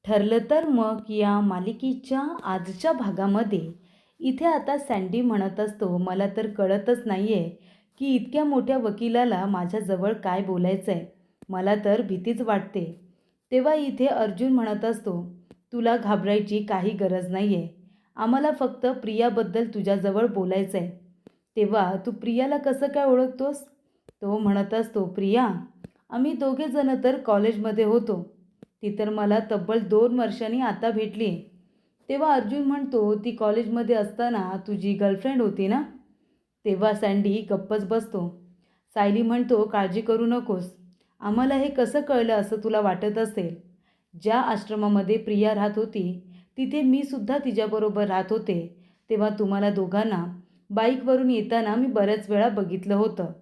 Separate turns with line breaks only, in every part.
ठरलं तर मग या मालिकेच्या आजच्या भागामध्ये इथे आता सँडी म्हणत असतो, मला तर कळतच नाही आहे की इतक्या मोठ्या वकिलाला माझ्याजवळ काय बोलायचं आहे. मला तर भीतीच वाटते. तेव्हा इथे अर्जुन म्हणत असतो, तुला घाबरायची काही गरज नाही आहे. आम्हाला फक्त प्रियाबद्दल तुझ्याजवळ बोलायचं आहे. तेव्हा तू प्रियाला कसं काय ओळखतोस? तो म्हणत असतो, प्रिया, आम्ही दोघे जण तर कॉलेजमध्ये होतो. ती तर मला तब्बल 2 वर्षांनी आता भेटली. तेव्हा अर्जुन म्हणतो, ती कॉलेजमध्ये असताना तुझी गर्लफ्रेंड होती ना? तेव्हा सँडी गप्पच बसतो. सायली म्हणतो, काळजी करू नकोस. आम्हाला हे कसं कळलं असं तुला वाटत असेल. ज्या आश्रमामध्ये प्रिया राहत होती तिथे मी सुद्धा तिच्याबरोबर राहत होते. तेव्हा तुम्हाला दोघांना बाईकवरून येताना मी बऱ्याच वेळा बघितलं होतं.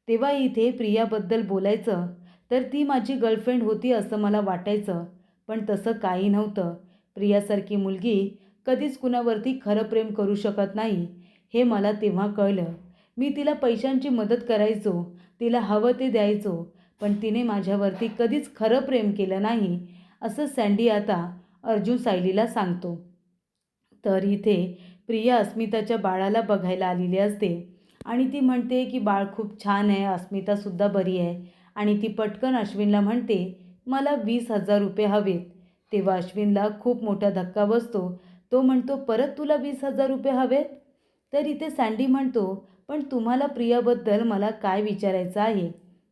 तेव्हा इथे प्रियाबद्दल बोलायचं तर ती माझी गर्लफ्रेंड होती असं मला वाटायचं, पण तसं काही नव्हतं. प्रियासारखी मुलगी कधीच कुणावरती खरं प्रेम करू शकत नाही हे मला तेव्हा कळलं. मी तिला पैशांची मदत करायचो, तिला हवं ते द्यायचो, पण तिने माझ्यावरती कधीच खरं प्रेम केलं नाही असं सँडी आता अर्जुन सायलीला सांगतो. तर इथे प्रिया अस्मिताच्या बाळाला बघायला आलेली असते आणि ती म्हणते की बाळ खूप छान आहे, अस्मितासुद्धा बरी आहे. आणि ती पटकन अश्विनला म्हणते, मला 20,000 रुपये हवेत. तेव्हा अश्विनला खूप मोठा धक्का बसतो. तो म्हणतो, परत तुला 20,000 रुपये हवेत? तर इथे सँडी म्हणतो, पण तुम्हाला प्रियाबद्दल मला काय विचारायचं आहे?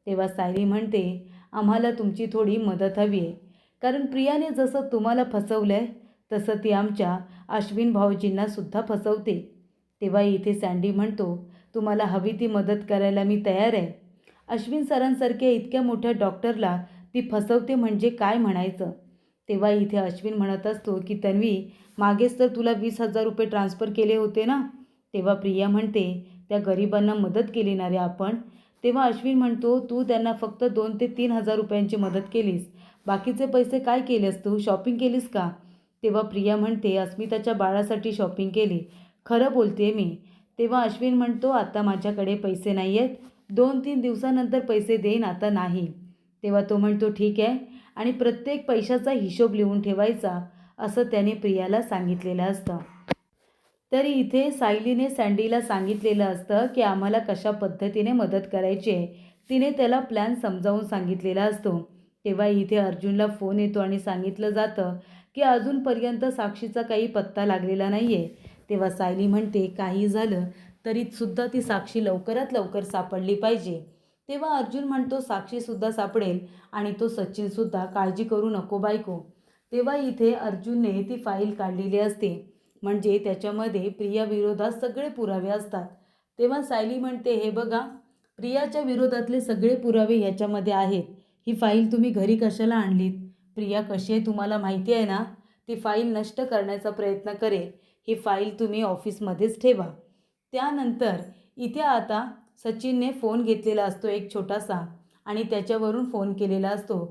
तेव्हा सायली म्हणते, आम्हाला तुमची थोडी मदत हवी आहे. कारण प्रियाने जसं तुम्हाला फसवलं आहे तसं ती आमच्या अश्विन भाऊजींना सुद्धा फसवते. तेव्हा इथे सँडी म्हणतो, तुम्हाला हवी ती मदत करायला मी तयार आहे. अश्विन सरांसारख्या इतक्या मोठ्या डॉक्टरला ती फसवते म्हणजे काय म्हणायचं? तेव्हा इथे अश्विन म्हणत असतो की तन्वी, मागेच तर तुला 20,000 रुपये ट्रान्सफर केले होते ना? तेव्हा प्रिया म्हणते, त्या गरिबांना मदत केली ना रे आपण. तेव्हा अश्विन म्हणतो, तू त्यांना फक्त 2 ते 3 हजार रुपयांची मदत केलीस. बाकीचे पैसे काय केलेस तू? शॉपिंग केलीस का? तेव्हा प्रिया म्हणते, अस्मिताच्या बाळासाठी शॉपिंग केली. खरं बोलते मी. तेव्हा अश्विन म्हणतो, आता माझ्याकडे पैसे नाही आहेत. 2-3 दिवसानंतर पैसे देईन, आता नाही. तेव्हा तो म्हणतो, ठीक आहे, आणि प्रत्येक पैशाचा हिशोब लिहून ठेवायचा असं त्याने प्रियाला सांगितलेलं असतं. तरी इथे सायलीने सँडीला सांगितलेलं असतं की आम्हाला कशा पद्धतीने मदत करायची आहे. तिने त्याला प्लॅन समजावून सांगितलेला असतो. तेव्हा इथे अर्जुनला फोन येतो आणि सांगितलं जातं की अजूनपर्यंत साक्षीचा काही पत्ता लागलेला नाही आहे. तेव्हा सायली म्हणते, काही झालं तरीसुद्धा ती साक्षी लवकरात लवकर सापडली पाहिजे. तेव्हा अर्जुन म्हणतो, साक्षीसुद्धा सापडेल आणि तो सचिनसुद्धा, काळजी करू नको बायको. तेव्हा इथे अर्जुनने ती फाईल काढलेली असते, म्हणजे त्याच्यामध्ये प्रियाविरोधात सगळे पुरावे असतात. तेव्हा सायली म्हणते, हे बघा, प्रियाच्या विरोधातले सगळे पुरावे ह्याच्यामध्ये आहेत. ही फाईल तुम्ही घरी कशाला आणलीत? प्रिया कशी आहे तुम्हाला माहिती आहे ना? ती फाईल नष्ट करण्याचा प्रयत्न करेल. ही फाईल तुम्ही ऑफिसमध्येच ठेवा. त्यानंतर इथे आता सचिनने फोन घेतलेला असतो एक छोटासा आणि त्याच्यावरून फोन केलेला असतो.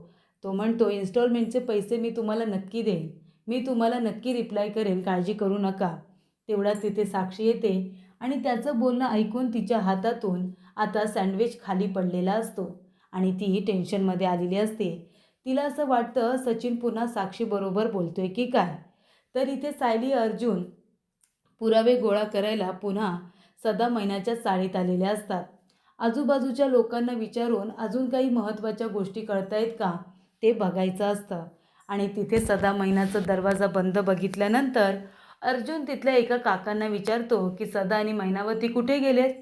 तो म्हणतो, इन्स्टॉलमेंटचे पैसे मी तुम्हाला नक्की देईन. मी तुम्हाला नक्की रिप्लाय करेन, काळजी करू नका. तेवढ्यात तिथे साक्षी येते आणि त्याचं बोलणं ऐकून तिच्या हातातून आता सँडविच खाली पडलेला असतो आणि ती टेन्शनमध्ये आलेली असते. तिला असं वाटतं, सचिन पुन्हा साक्षीबरोबर बोलतोय की काय? तर इथे सायली अर्जुन पुरावे गोळा करायला पुन्हा सदा महिन्याच्या चाळीत आलेल्या असतात. आजूबाजूच्या लोकांना विचारून अजून काही महत्त्वाच्या गोष्टी कळतायत का ते बघायचं असतं. आणि तिथे सदा महिन्याचा दरवाजा बंद बघितल्यानंतर अर्जुन तिथल्या एका काकांना विचारतो की सदा आणि मैनावती कुठे गेलेत?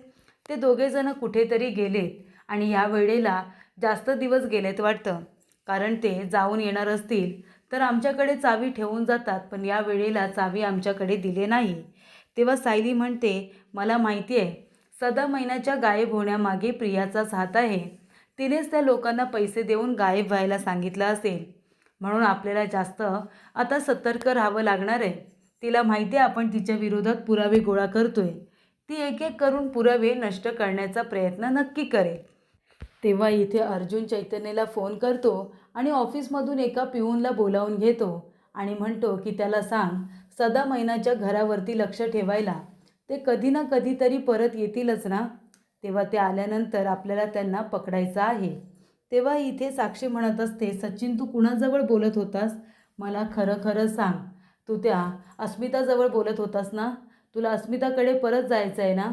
ते दोघेजणं कुठेतरी गेलेत आणि या वेळेला जास्त दिवस गेलेत वाटतं, कारण ते जाऊन येणार असतील तर आमच्याकडे चावी ठेवून जातात, पण या वेळेला चावी आमच्याकडे दिले नाही. तेव्हा सायली म्हणते, मला माहिती आहे, सदा महिन्याच्या गायब होण्यामागे प्रियाचाच हात आहे. तिनेच त्या लोकांना पैसे देऊन गायब व्हायला सांगितलं असेल. म्हणून आपल्याला जास्त आता सतर्क राहावं लागणार आहे. तिला माहिती आहे आपण तिच्या विरोधात पुरावे गोळा करतोय. ती एक एक करून पुरावे नष्ट करण्याचा प्रयत्न नक्की करेल. तेव्हा इथे अर्जुन चैतन्यला फोन करतो आणि ऑफिसमधून एका पिऊनला बोलावून घेतो आणि म्हणतो की त्याला सांग, सदा मैनाच्या घरावरती लक्ष ठेवायला. ते कधी ना कधीतरी परत येतीलच ना. तेव्हा ते आल्यानंतर आपल्याला त्यांना पकडायचं आहे. तेव्हा इथे साक्षी म्हणत असते, सचिन तू कुणाजवळ बोलत होतास? मला खरं खरं सांग, तू त्या अस्मिताजवळ बोलत होतास ना? तुला अस्मिताकडे परत जायचं आहे ना?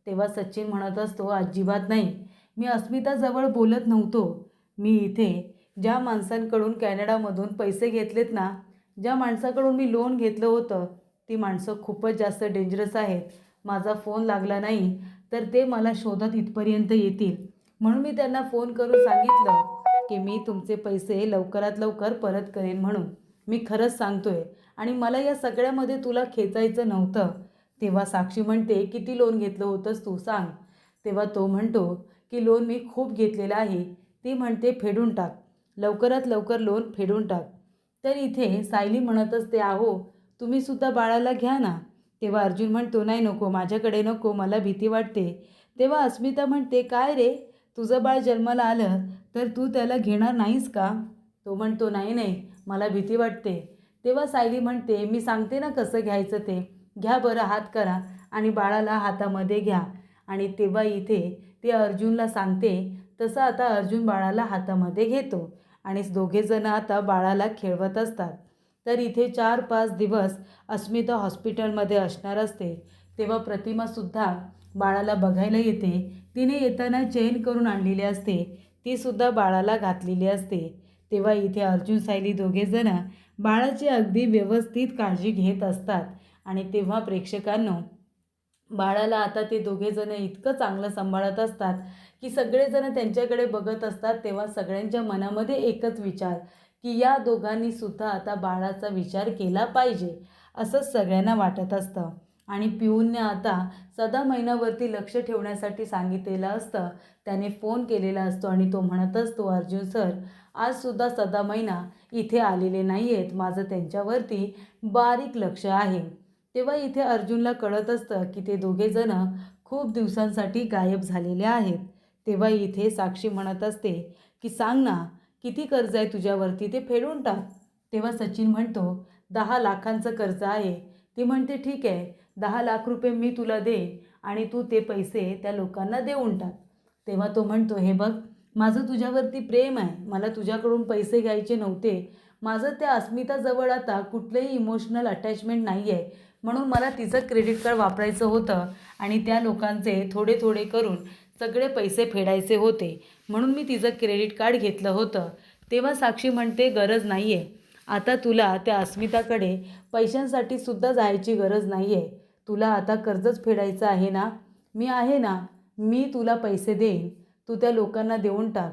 तेव्हा सचिन म्हणत असतो, अजिबात नाही. मी अस्मिताजवळ बोलत नव्हतो. मी इथे ज्या माणसांकडून कॅनडामधून पैसे घेतलेत ना, ज्या माणसाकडून मी लोन घेतलं होतं, ती माणसं खूपच जास्त डेंजरस आहेत. माझा फोन लागला नाही तर ते मला शोधत इथपर्यंत येतील. म्हणून मी त्यांना फोन करून सांगितलं की मी तुमचे पैसे लवकरात लवकर परत करेन म्हणून. मी खरंच सांगतोय आणि मला या सगळ्यामध्ये तुला खेचायचं नव्हतं. तेव्हा साक्षी म्हणते, किती लोन घेतलं होतंस तू सांग? तेव्हा तो म्हणतो की लोन मी खूप घेतलेलं आहे. ती म्हणते, फेडून टाक, लवकरात लवकर लोन फेडून टाक. तर इथे सायली म्हणत असते, अहो तुम्ही सुद्धा बाळाला घ्या ना. तेव्हा अर्जुन म्हणतो, नाही नको, माझ्याकडे नको, मला भीती वाटते. तेव्हा अस्मिता म्हणते, काय रे, तुझं बाळ जन्माला आलं तर तू त्याला घेणार नाहीस का? तो म्हणतो, नाही नाही, मला भीती वाटते. तेव्हा सायली म्हणते, मी सांगते ना कसं घ्यायचं ते. घ्या बरं, हात करा आणि बाळाला हातामध्ये घ्या. आणि तेव्हा इथे ते अर्जुनला सांगते तसं आता अर्जुन बाळाला हातामध्ये घेतो आणि दोघेजण आता बाळाला खेळवत असतात. तर इथे 4-5 दिवस अस्मिता हॉस्पिटलमध्ये असणार असते. तेव्हा प्रतिमासुद्धा बाळाला बघायला येते. तिने येताना चेन करून आणलेली असते, तीसुद्धा बाळाला घातलेली असते. तेव्हा इथे अर्जुन सायली दोघेजण बाळाची अगदी व्यवस्थित काळजी घेत असतात. आणि तेव्हा प्रेक्षकांनो, बाळाला आता ते दोघेजण इतकं चांगलं सांभाळत असतात की सगळेजण त्यांच्याकडे बघत असतात. तेव्हा सगळ्यांच्या मनामध्ये एकच विचार की या दोघांनी सुद्धा आता बाळाचा विचार केला पाहिजे, असं सगळ्यांना वाटत असतं. आणि पिऊनने आता सदा महिन्यावरती लक्ष ठेवण्यासाठी सांगितलेलं असतं. त्याने फोन केलेला असतो आणि तो म्हणत असतो, अर्जुन सर आजसुद्धा सदा महिना इथे आलेले नाही आहेत, माझं त्यांच्यावरती बारीक लक्ष आहे. तेव्हा इथे अर्जुनला कळत असतं की ते दोघेजण खूप दिवसांसाठी गायब झालेले आहेत. तेव्हा इथे साक्षी म्हणत असते की सांग ना, किती कर्ज आहे तुझ्यावरती, ते फेडून टाक. तेव्हा सचिन म्हणतो, 10 लाखांचं कर्ज आहे. ती म्हणते, ठीक आहे, 10 लाख रुपये मी तुला दे आणि तू ते पैसे त्या लोकांना देऊन टाक. तेव्हा तो म्हणतो, हे बघ, माझं तुझ्यावरती प्रेम आहे, मला तुझ्याकडून पैसे घ्यायचे नव्हते. माझं त्या अस्मिताजवळ आता कुठलंही इमोशनल अटॅचमेंट नाही आहे, म्हणून मला तिचं क्रेडिट कार्ड वापरायचं होतं आणि त्या लोकांचे थोडे थोडे करून सगळे पैसे फेडायचे होते, म्हणून मी तिचं क्रेडिट कार्ड घेतलं होतं. तेव्हा साक्षी म्हणते, गरज नाही आहे, आता तुला त्या अस्मिताकडे पैशांसाठी सुद्धा जायची गरज नाही आहे. तुला आता कर्जच फेडायचं आहे ना, मी आहे ना, मी तुला पैसे देईन, तू त्या लोकांना देऊन टाक.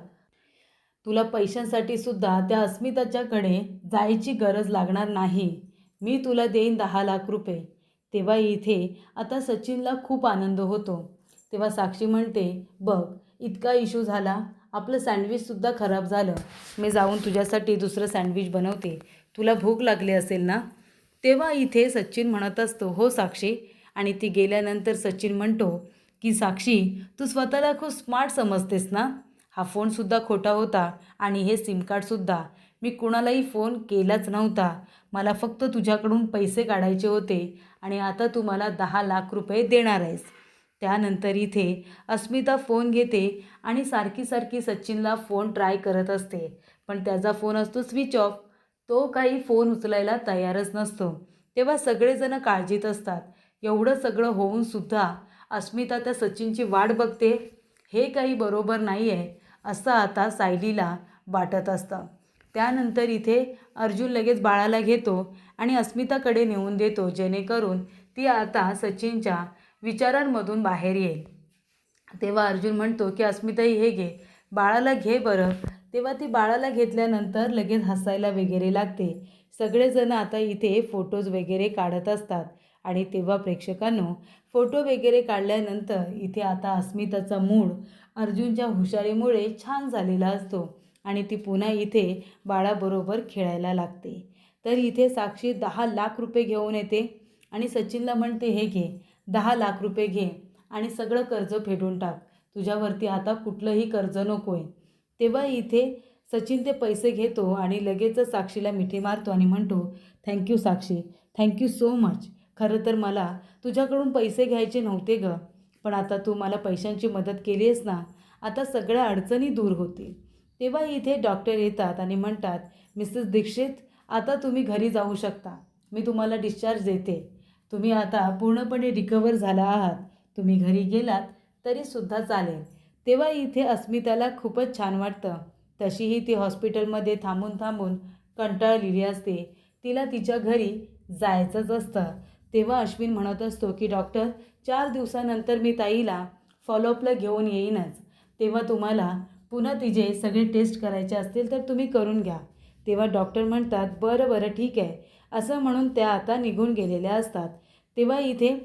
तुला पैशांसाठी सुद्धा त्या अस्मिताच्याकडे जायची गरज लागणार नाही. मी तुला देईन 10 लाख रुपये. तेव्हा इथे आता सचिनला खूप आनंद होतो. तेव्हा साक्षी म्हणते, बघ, इतका इश्यू झाला, आपलं सँडविचसुद्धा खराब झालं. मी जाऊन तुझ्यासाठी दुसरं सँडविच बनवते, तुला भूक लागली असेल ना? तेव्हा इथे सचिन म्हणत असतो, हो साक्षी. आणि ती गेल्यानंतर सचिन म्हणतो की साक्षी, तू स्वतःला खूप स्मार्ट समजतेस ना? हा फोनसुद्धा खोटा होता आणि हे सिम कार्डसुद्धा. मी कुणालाही फोन केलाच नव्हता. मला फक्त तुझ्याकडून पैसे काढायचे होते आणि आता तू मला 10 लाख रुपये देणार आहेस. त्यानंतर इथे अस्मिता फोन घेते आणि सारखी सारखी सचिनला फोन ट्राय करत असते, पण त्याचा फोन असतो स्विच ऑफ. तो काही फोन उचलायला तयारच नसतो. तेव्हा सगळेजण काळजीत असतात. एवढं सगळं होऊनसुद्धा अस्मिता त्या सचिनची वाट बघते, हे काही बरोबर नाही आहे, असं आता सायलीला वाटत असतं. त्यानंतर इथे अर्जुन लगेच बाळाला घेतो आणि अस्मिताकडे नेऊन देतो, जेणेकरून ती आता सचिनच्या विचारांमधून बाहेर येईल. तेव्हा अर्जुन म्हणतो की अस्मिताई, हे घे, बाळाला घे बरं. तेव्हा ती बाळाला घेतल्यानंतर लगेच हसायला वगैरे लागते. सगळेजण आता इथे फोटोज वगैरे काढत असतात. आणि तेव्हा प्रेक्षकांनो, फोटो वगैरे काढल्यानंतर इथे आता अस्मिताचा मूड अर्जुनच्या हुशारीमुळे छान झालेला असतो आणि ती पुन्हा इथे बाळाबरोबर खेळायला लागते. तर इथे साक्षी 10 लाख रुपये घेऊन येते आणि सचिनला म्हणते, हे घे, 10 लाख रुपये घे आणि सगळं कर्ज फेडून टाक, तुझ्यावरती आता कुठलंही कर्ज नको आहे. तेव्हा इथे सचिन ते पैसे घेतो आणि लगेचच साक्षीला मिठी मारतो आणि म्हणतो, थँक्यू साक्षी, थँक्यू सो मच. खरं तर मला तुझ्याकडून पैसे घ्यायचे नव्हते गं, पण आता तू मला पैशांची मदत केली आहेस ना, आता सगळ्या अडचणी दूर होतील. तेव्हा इथे डॉक्टर येतात आणि म्हणतात, मिसेस दीक्षित, आता तुम्ही घरी जाऊ शकता. मी तुम्हाला डिस्चार्ज देते. तुम्ही आता पूर्णपणे रिकवर झाला आहात. तुम्ही घरी गेलात तरीसुद्धा चालेल. तेव्हा इथे अस्मिताला खूपच छान वाटतं. तशीही ती हॉस्पिटलमध्ये थांबून थांबून कंटाळलेली असते. तिला तिच्या घरी जायचंच असतं. तेव्हा अश्विन म्हणत असतो की डॉक्टर 4 दिवसानंतर मी ताईला फॉलोअपला घेऊन येईनच. तेव्हा तुम्हाला पुन्हा तिचे सगळे टेस्ट करायचे असतील तर तुम्ही करून घ्या. तेव्हा डॉक्टर म्हणतात बरं बरं ठीक आहे. असं म्हणून त्या आता निघून गेलेल्या असतात. तेव्हा इथे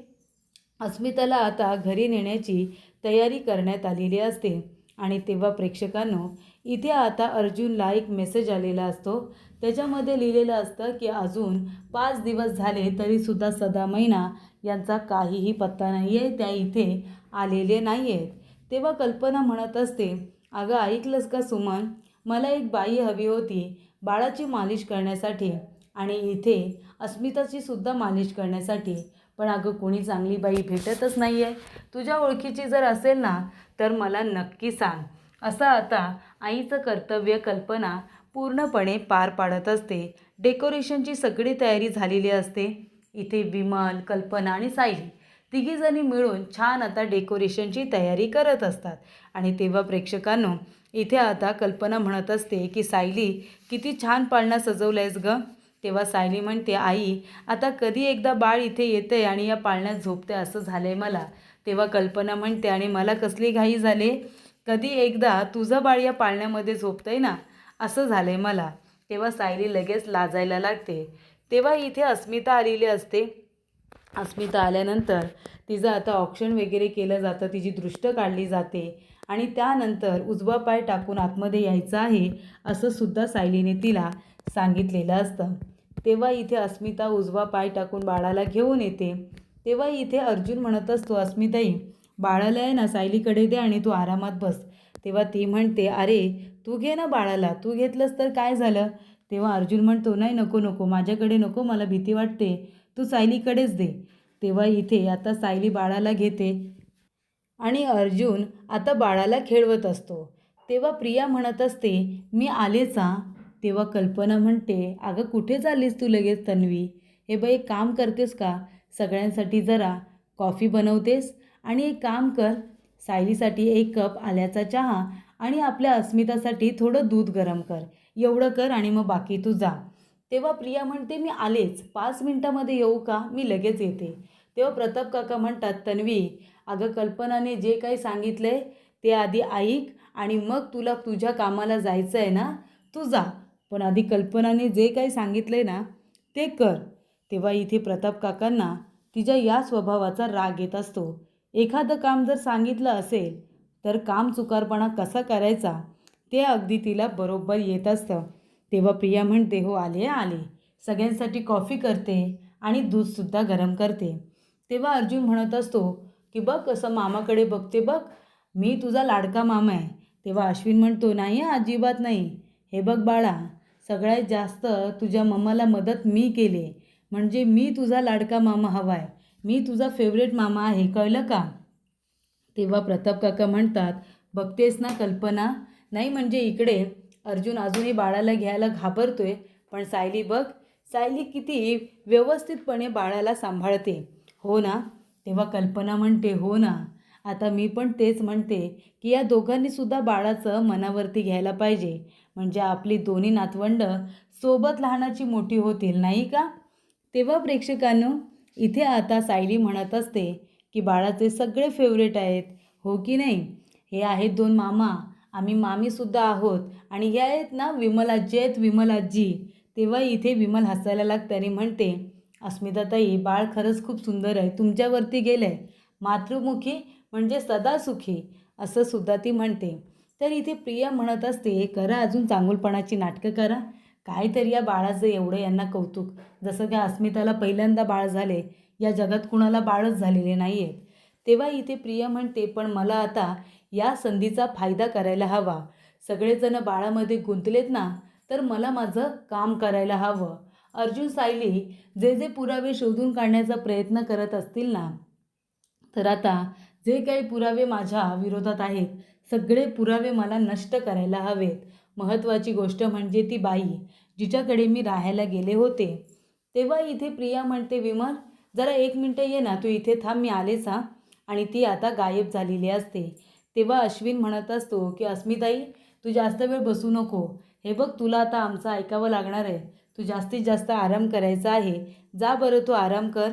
अस्मिताला आता घरी नेण्याची तयारी करण्यात आलेली असते. आणि तेव्हा प्रेक्षकांनो इथे आता अर्जुनला एक मेसेज आलेला असतो. त्याच्यामध्ये लिहिलेलं असतं की अजून 5 दिवस झाले तरीसुद्धा सदा मैना यांचा काहीही पत्ता नाही आहे. त्या इथे आलेले नाही आहेत. तेव्हा कल्पना म्हणत असते अगं ऐकलंस का सुमन, मला एक बाई हवी होती बाळाची मालिश करण्यासाठी आणि इथे अस्मिताची सुद्धा मालिश करण्यासाठी. पण अगं कोणी चांगली बाई भेटतच नाही आहे. तुझ्या ओळखीची जर असेल ना तर मला नक्की सांग. असं आता आईचं कर्तव्य कल्पना पूर्णपणे पार पाडत असते. डेकोरेशनची सगळी तयारी झालेली असते. इथे विमल, कल्पना आणि सायली तिघीजणी मिळून छान आता डेकोरेशनची तयारी करत असतात. आणि तेव्हा प्रेक्षकांनो इथे आता कल्पना म्हणत असते की सायली किती छान पाळणा सजवलंयस गं. तेव्हा सायली म्हणते आई आता कधी एकदा बाळ इथे येतंय आणि या पाळण्यात झोपते असं झालंय मला. तेव्हा कल्पना म्हणते आणि मला कसली घाई झाले, कधी एकदा तुझं बाळ या पाळण्यामध्ये झोपतंय ना असं झालंय मला. तेव्हा सायली लगेच लाजायला लागते. तेव्हा इथे अस्मिता आलेली असते. अस्मिता आल्यानंतर तिचं आता ऑप्शन वगैरे केलं जातं. तिची दृष्ट काढली जाते आणि त्यानंतर उजवा पाय टाकून आतमध्ये यायचं आहे असं सुद्धा सायलीने तिला सांगितलेलं असतं. तेव्हा इथे अस्मिता उजवा पाय टाकून बाळाला घेऊन येते. तेव्हा इथे अर्जुन म्हणत असतो अस्मिताई बाळाला आहे ना सायलीकडे दे आणि तू आरामात बस. तेव्हा ती म्हणते अरे तू घे ना बाळाला, तू घेतलंस तर काय झालं. तेव्हा अर्जुन म्हणतो नाही नको नको माझ्याकडे नको, मला भीती वाटते, तू सायलीकडेच दे. तेव्हा इथे आता सायली बाळाला घेते आणि अर्जुन आता बाळाला खेळवत असतो. तेव्हा प्रिया म्हणत असते मी आलेच हां. तेव्हा कल्पना म्हणते अगं कुठे चाललीस तू लगेच तन्वी, हे बाई एक काम करतेस का, सगळ्यांसाठी जरा कॉफी बनवतेस आणि एक काम कर सायलीसाठी 1 कप आल्याचा चहा आणि आपल्या अस्मितासाठी थोडं दूध गरम कर, एवढं कर आणि मग बाकी तू जा. तेव्हा प्रिया म्हणते मी आलेच 5 मिनटामध्ये येऊ का, मी लगेच येते. तेव्हा प्रताप काका म्हणतात तन्वी अगं कल्पनाने जे काही सांगितलं आहे ते आधी ऐक आणि मग तुला तुझ्या कामाला जायचं आहे ना तू जा, पण आधी कल्पनाने जे काही सांगितलं आहे ना ते कर. तेव्हा इथे प्रताप काकांना तिच्या या स्वभावाचा राग येत असतो. एखादं काम जर सांगितलं असेल तर काम चुकारपणा कसा करायचा ते अगदी तिला बरोबर येत असतं. तेव्हा प्रिया म्हणते हो आले आले, सगळ्यांसाठी कॉफी करते आणि दूधसुद्धा गरम करते. तेव्हा अर्जुन म्हणत असतो की बघ कसं मामाकडे बघते बघ, मी तुझा लाडका मामा आहे. तेव्हा अश्विन म्हणतो नाही अजिबात नाही, हे बघ बाळा सगळ्यात जास्त तुझ्या मम्माला मदत मी केली, म्हणजे मी तुझा लाडका मामा हवा आहे, मी तुझा फेवरेट मामा आहे, कळलं का. तेव्हा प्रताप काका म्हणतात बघतेस ना कल्पना, नाही म्हणजे इकडे अर्जुन अजूनही बाळाला घ्यायला घाबरतोय, पण सायली बघ सायली किती व्यवस्थितपणे बाळाला सांभाळते. हो ना. तेव्हा कल्पना म्हणते हो ना, आता मी पण तेच म्हणते की या दोघांनीसुद्धा बाळाचं मनावरती घ्यायला पाहिजे, म्हणजे आपली दोन्ही नातवंडं सोबत लहानाची मोठी होतील नाही का. तेव्हा प्रेक्षकांनो इथे आता सायली म्हणत असते की बाळाचे सगळे फेवरेट आहेत हो की नाही. हे आहेत 2 मामा, आम्ही मामीसुद्धा आहोत आणि हे आहेत ना विमल आजी आहेत, विमल आजी. तेव्हा इथे विमल हसायला लागते आणि म्हणते अस्मिताताई बाळ खरंच खूप सुंदर आहे, तुमच्यावरती गेलं आहे, मातृमुखी म्हणजे सदा सुखी असं सुद्धा ती म्हणते. तर इथे प्रिया म्हणत असते करा अजून चांगुलपणाची नाटकं करा, काहीतरी या बाळाचं एवढं यांना कौतुक, जसं की अस्मिताला पहिल्यांदा बाळ झाले, या जगात कुणाला बाळच झालेले नाही आहेत. तेव्हा इथे प्रिया म्हणते पण मला आता या संधीचा फायदा करायला हवा, सगळेजण बाळामध्ये गुंतलेत ना तर मला माझं काम करायला हवं. अर्जुन सायली जे जे पुरावे शोधून काढण्याचा प्रयत्न करत असतील ना तर आता जे काही पुरावे माझ्या विरोधात आहेत सगळे पुरावे मला नष्ट करायला हवेत. महत्त्वाची गोष्ट म्हणजे ती बाई जिच्याकडे मी राहायला गेले होते. तेव्हा इथे प्रिया म्हणते, विमल जरा 1 मिनिटं ये ना, तू इथे थांब, मी आलेच हां. आणि ती आता गायब झालेली असते. तेव्हा अश्विन म्हणत असतो की अस्मिताई, तू जास्त वेळ बसू नको. हे बघ, तुला आता आमचं ऐकावं लागणार आहे. तू जास्तीत जास्त आराम करायचा आहे. जा बरं, तू आराम कर.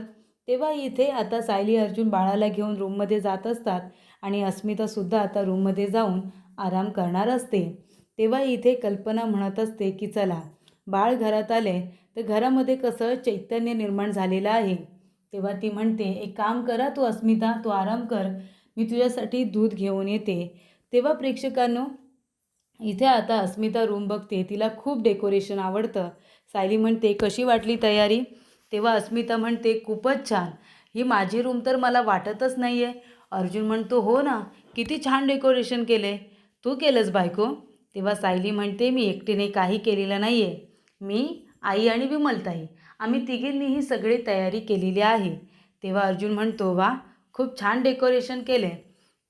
तेव्हा इथे आता सायली अर्जुन बाळाला घेऊन रूममध्ये जात असतात आणि अस्मितासुद्धा आता रूममध्ये जाऊन आराम करणार असते. तेव्हा इथे कल्पना म्हणत असते की चला, बाळ घरात आले तर घरामध्ये कसं चैतन्य निर्माण झालेलं आहे. तेव्हा ती म्हणते, एक काम करा तू अस्मिता, तू आराम कर, मी तुझ्यासाठी दूध घेऊन येते. तेव्हा प्रेक्षकांनो, इथे आता अस्मिता रूम बघते, तिला खूप डेकोरेशन आवडतं. सायली म्हणते, कशी वाटली तयारी? तेव्हा अस्मिता म्हणते, खूपच छान, ही माझी रूम तर मला वाटतच नाही आहे. अर्जुन म्हणतो, हो ना, किती छान डेकोरेशन केले, तू केलंस बायको? तेव्हा सायली म्हणते, मी एकटीने काही केलेलं नाही आहे, मी, आई आणि विमलताई, आम्ही तिघींनीही सगळी तयारी केलेली आहे. तेव्हा अर्जुन म्हणतो, वा, खूप छान डेकोरेशन केले.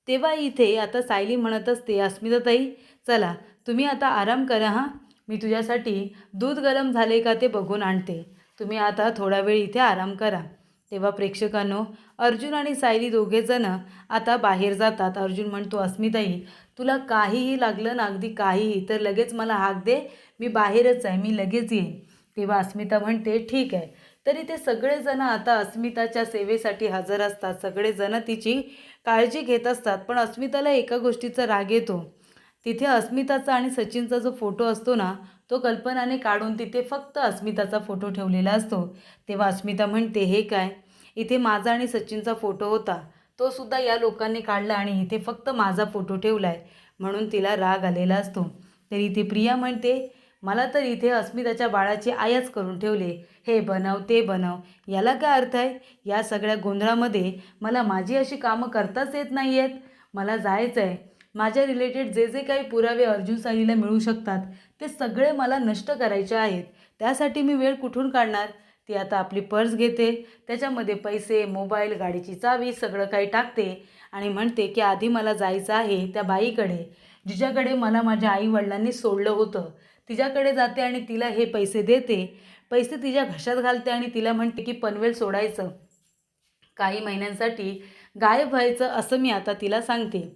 तेव्हा इथे आता सायली म्हणत असते, अस्मिताताई चला, तुम्ही आता आराम करा हां, मी तुझ्यासाठी दूध गरम झाले का ते बघून आणते. तुम्ही आता थोडा वेळ इथे आराम करा. तेव्हा प्रेक्षकांनो, अर्जुन आणि सायली दोघेजणं आता बाहेर जातात. अर्जुन म्हणतो, अस्मिताई तुला काहीही लागलं ना, अगदी काहीही, तर लगेच मला हाक दे, मी बाहेरच आहे, मी लगेच येईन. तेव्हा अस्मिता म्हणते, ठीक आहे. तरी ते सगळेजणं आता अस्मिताच्या सेवेसाठी हजर असतात. सगळेजणं तिची काळजी घेत असतात. पण अस्मिताला एका गोष्टीचा राग येतो. तिथे अस्मिताचा आणि सचिनचा जो फोटो असतो ना, तो कल्पनाने काढून तिथे फक्त अस्मिताचा फोटो ठेवलेला असतो. तेव्हा अस्मिता म्हणते, हे काय, इथे माझा आणि सचिनचा फोटो होता, तो सुद्धा या लोकांनी काढला आणि इथे फक्त माझा फोटो ठेवला आहे, म्हणून तिला राग आलेला असतो. तर इथे प्रिया म्हणते, मला तर इथे अस्मिताच्या बाळाची आयाच करून ठेवले, हे बनव ते बनव, याला काय अर्थ आहे? या सगळ्या गोंधळामध्ये मला माझी अशी कामं करताच येत नाही आहेत. मला जायचं आहे. माझ्या रिलेटेड जे जे काही पुरावे अर्जुन सायलीला मिळू शकतात ते सगळे मला नष्ट करायचे आहेत. त्यासाठी मी वेळ कुठून काढणार? ती आता आपली पर्स घेते, त्याच्यामध्ये पैसे, मोबाईल, गाडीची चावी सगळं काही टाकते आणि म्हणते की आधी मला जायचं आहे त्या बाईकडे, जिच्याकडे मला माझ्या आईवडिलांनी सोडलं होतं. तिच्याकडे जाते आणि तिला हे पैसे देते. पैसे तिच्या घशात घालते आणि तिला म्हणते की पनवेल सोडायचं, काही महिन्यांसाठी गायब व्हायचं, असं मी आता तिला सांगते.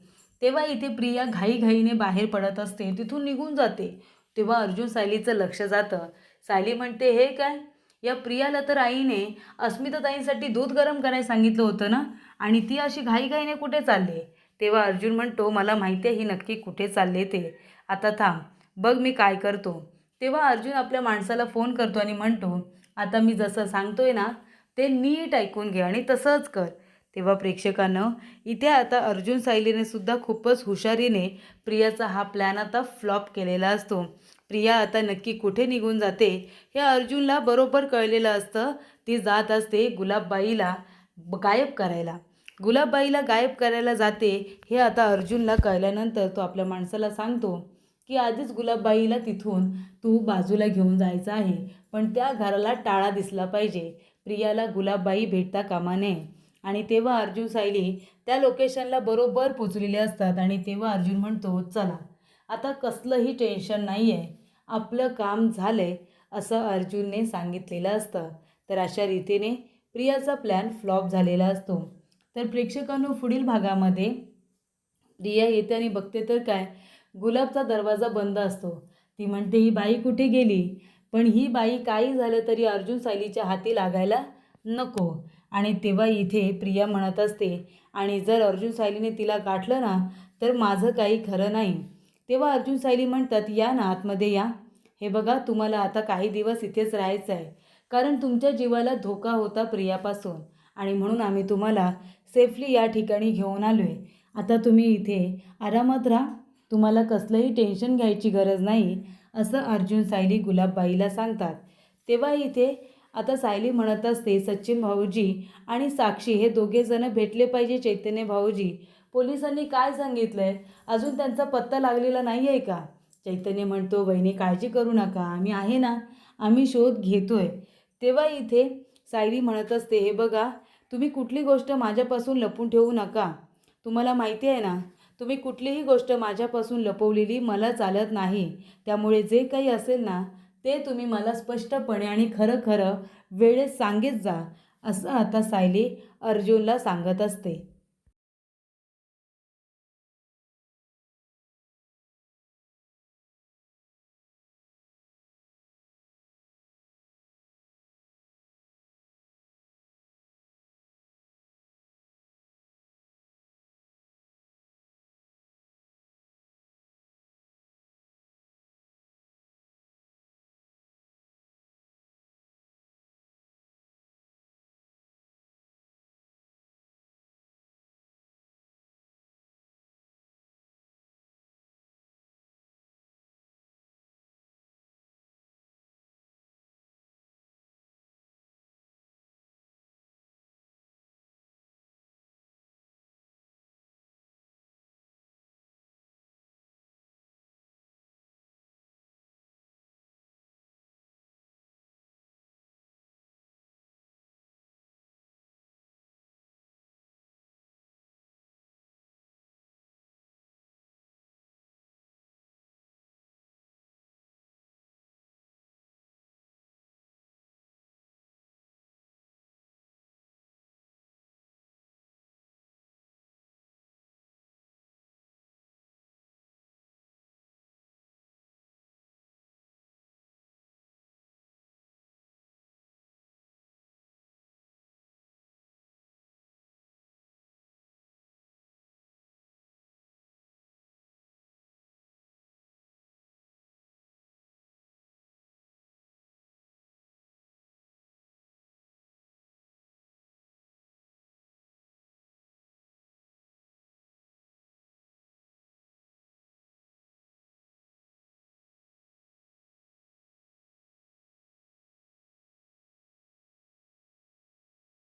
तेव्हा इथे प्रिया घाईघाईने बाहेर पडत असते, तिथून निघून जाते. तेव्हा अर्जुन सायलीचं लक्ष जातं. सायली म्हणते, हे काय, या प्रियाला तर आईने अस्मिताताईंसाठी दूध गरम करायला सांगितलं होतं ना, आणि ती अशी घाईघाईने कुठे चालले? तेव्हा अर्जुन म्हणतो, मला माहिती आहे ही नक्की कुठे चालले ते, आता थांब, बघ मी काय करतो. तेव्हा अर्जुन आपल्या माणसाला फोन करतो आणि म्हणतो, आता मी जसं सांगतोय ना ते नीट ऐकून घे आणि तसंच कर. तेव्हा प्रेक्षकांना, इथे आता अर्जुन सायलीने सुद्धा खूपच हुशारीने प्रियाचा हा प्लॅन आता फ्लॉप केलेला असतो. प्रिया आता नक्की कुठे निघून जाते हे अर्जुनला बरोबर कळलेलं असतं. ती जात असते गुलाबबाईला गायब करायला. गुलाबबाईला गायब करायला जाते हे आता अर्जुनला कळल्यानंतर तो आपल्या माणसाला सांगतो की आधीच गुलाबबाईला तिथून तू बाजूला घेऊन जायचं आहे, पण त्या घराला टाळा दिसला पाहिजे, प्रियाला गुलाबबाई भेटता कामा नये. आणि तेव्हा अर्जुन सायली त्या लोकेशनला बरोबर पोचलेले असतात आणि तेव्हा अर्जुन म्हणतो, चला आता कसलंही टेन्शन नाही आहे, आपलं काम झालं आहे, असं अर्जुनने सांगितलेलं असतं. तर अशा रीतीने प्रियाचा प्लॅन फ्लॉप झालेला असतो. तर प्रेक्षकांनो, पुढील भागामध्ये प्रिया येते आणि बघते तर काय, गुलाबचा दरवाजा बंद असतो. ती म्हणते, ही बाई कुठे गेली? पण ही बाई काही झालं तरी अर्जुन सायलीच्या हाती लागायला नको. आणि तेव्हा इथे प्रिया म्हणत असते, आणि जर अर्जुन सायलीने तिला गाठलं ना तर माझं काही खरं नाही. तेव्हा अर्जुन सायली म्हणतात, या ना आतमध्ये या. हे बघा, तुम्हाला आता काही दिवस इथेच राहायचं आहे, कारण तुमच्या जीवाला धोका होता प्रियापासून, आणि म्हणून आम्ही तुम्हाला सेफली या ठिकाणी घेऊन आलो आहे. आता तुम्ही इथे आरामात राहा, तुम्हाला कसलंही टेन्शन घ्यायची गरज नाही, असं अर्जुन सायली गुलाबबाईला सांगतात. तेव्हा इथे आता सायली म्हणत असते, सचिन भाऊजी आणि साक्षी हे दोघेजणं भेटले पाहिजे चैतन्य भाऊजी. पोलिसांनी काय सांगितलं आहे, अजून त्यांचा पत्ता लागलेला नाही आहे का? चैतन्य म्हणतो, वहिनी काळजी करू नका, आम्ही आहे ना, आम्ही शोध घेतोय. तेव्हा इथे सायली म्हणत असते, हे बघा, तुम्ही कुठली गोष्ट माझ्यापासून लपून ठेवू नका. तुम्हाला माहिती आहे ना, तुम्ही कुठलीही गोष्ट माझ्यापासून लपवलेली मला चालत नाही. त्यामुळे जे काही असेल ना, ते तुम्ही मला स्पष्टपणे आणि खरं-खरं वेळेत सांगत जा, असं आता सायली अर्जुनला सांगत असते.